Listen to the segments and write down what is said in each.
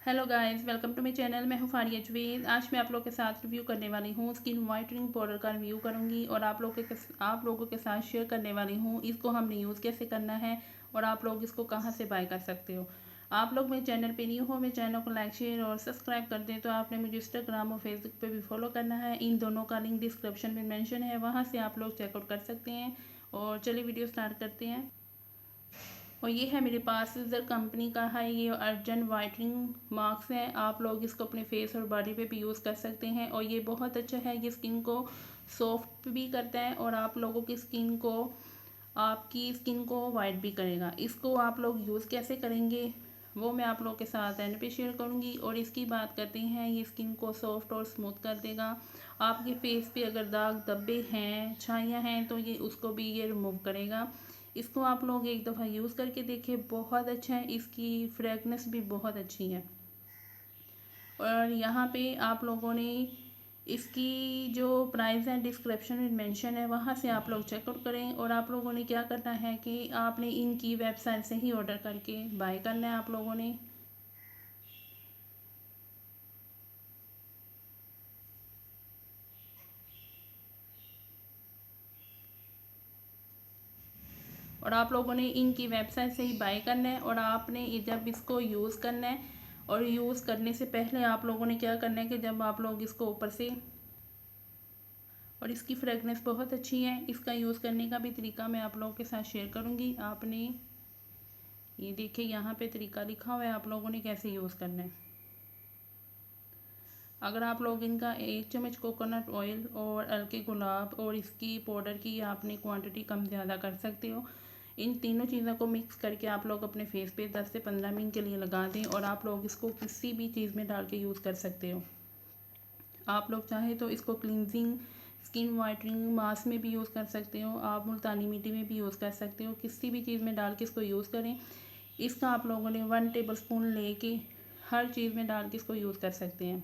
Hello guys, welcome to my channel. मैं हूँ फारिया जवेद। आज मैं आप लोगों के साथ रिव्यू करने वाली हूँ स्किन वाइटनिंग पाउडर का रिव्यू करूँगी और आप लोगों के साथ शेयर करने वाली हूँ इसको हमने यूज़ कैसे करना है और आप लोग इसको कहाँ से बाय कर सकते हो। आप लोग मेरे चैनल पे न्यू हो, मेरे चैनल को लाइक शेयर और सब्सक्राइब कर दें। तो आपने मुझे इंस्टाग्राम और फेसबुक पे भी फॉलो करना है। इन दोनों का लिंक डिस्क्रिप्शन में मेंशन है, वहाँ से आप लोग चेकआउट कर सकते हैं। और चलिए वीडियो स्टार्ट करते हैं। और ये है मेरे पास सीजर कंपनी का है, ये अर्जेंट वाइटनिंग मास्क है। आप लोग इसको अपने फेस और बॉडी पे भी यूज़ कर सकते हैं और ये बहुत अच्छा है। ये स्किन को सॉफ्ट भी करता है और आप लोगों की स्किन को आपकी स्किन को वाइट भी करेगा। इसको आप लोग यूज़ कैसे करेंगे वो मैं आप लोगों के साथ एंड पे शेयर करूंगी। और इसकी बात करते हैं, ये स्किन को सॉफ्ट और स्मूथ कर देगा। आपके फेस पे अगर दाग धब्बे हैं, छाइयाँ हैं तो ये उसको भी ये रिमूव करेगा। इसको आप लोग एक दफ़ा यूज़ करके देखें, बहुत अच्छा है। इसकी फ्रेगनेंस भी बहुत अच्छी है। और यहाँ पे आप लोगों ने इसकी जो प्राइस है डिस्क्रिप्शन में मेंशन है, वहाँ से आप लोग चेकआउट करें। और आप लोगों ने क्या करना है कि आपने इनकी वेबसाइट से ही ऑर्डर करके बाय करना है आप लोगों ने। और आप लोगों ने इनकी वेबसाइट से ही बाय करना है। और आपने जब इसको यूज़ करना है और यूज़ करने से पहले आप लोगों ने क्या करना है कि जब आप लोग इसको ऊपर से, और इसकी फ्रेगनेंस बहुत अच्छी है। इसका यूज़ करने का भी तरीका मैं आप लोगों के साथ शेयर करूँगी। आपने ये देखिए यहाँ पे तरीका लिखा हुआ है, आप लोगों ने कैसे यूज़ करना है। अगर आप लोग इनका 1 चम्मच कोकोनट ऑयल और हल्के गुलाब और इसकी पाउडर की आपने क्वांटिटी कम ज़्यादा कर सकते हो। इन तीनों चीज़ों को मिक्स करके आप लोग अपने फेस पे 10 से 15 मिनट के लिए लगा दें और आप लोग इसको किसी भी चीज़ में डाल के यूज़ कर सकते हो। आप लोग चाहें तो इसको क्लिनजिंग स्किन वाइटनिंग मास्क में भी यूज़ कर सकते हो, आप मुल्तानी मिट्टी में भी यूज़ कर सकते हो। किसी भी चीज़ में डाल के इसको यूज़ करें। इसका आप लोगों ने 1 टेबल स्पून लेके हर चीज़ में डाल के इसको यूज़ कर सकते हैं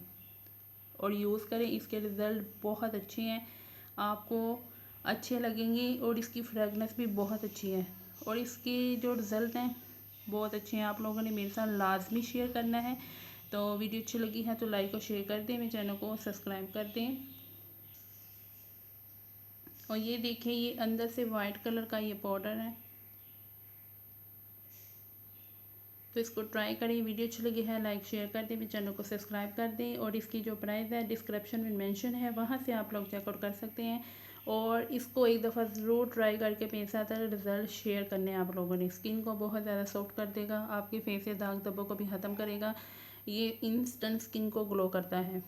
और यूज़ करें। इसके रिज़ल्ट बहुत अच्छे हैं, आपको अच्छे लगेंगे और इसकी फ्रेगनेंस भी बहुत अच्छी है। और इसके जो रिज़ल्ट हैं बहुत अच्छे हैं। आप लोगों ने मेरे साथ लाजमी शेयर करना है। तो वीडियो अच्छी लगी है तो लाइक और शेयर कर दें, मेरे चैनल को सब्सक्राइब कर दें। और ये देखिए, ये अंदर से वाइट कलर का ये पाउडर है, तो इसको ट्राई करें। वीडियो अच्छी लगी है लाइक शेयर कर दें, मेरे चैनल को सब्सक्राइब कर दें। और इसकी जो प्राइस है डिस्क्रिप्शन में मेंशन है, वहाँ से आप लोग चेकआउट कर सकते हैं। और इसको एक दफ़ा ज़रूर ट्राई करके मेरे साथ रिज़ल्ट शेयर करने हैं आप लोगों ने। स्किन को बहुत ज़्यादा सॉफ्ट कर देगा, आपके फेस से दाग धब्बों को भी ख़त्म करेगा। ये इंस्टेंट स्किन को ग्लो करता है।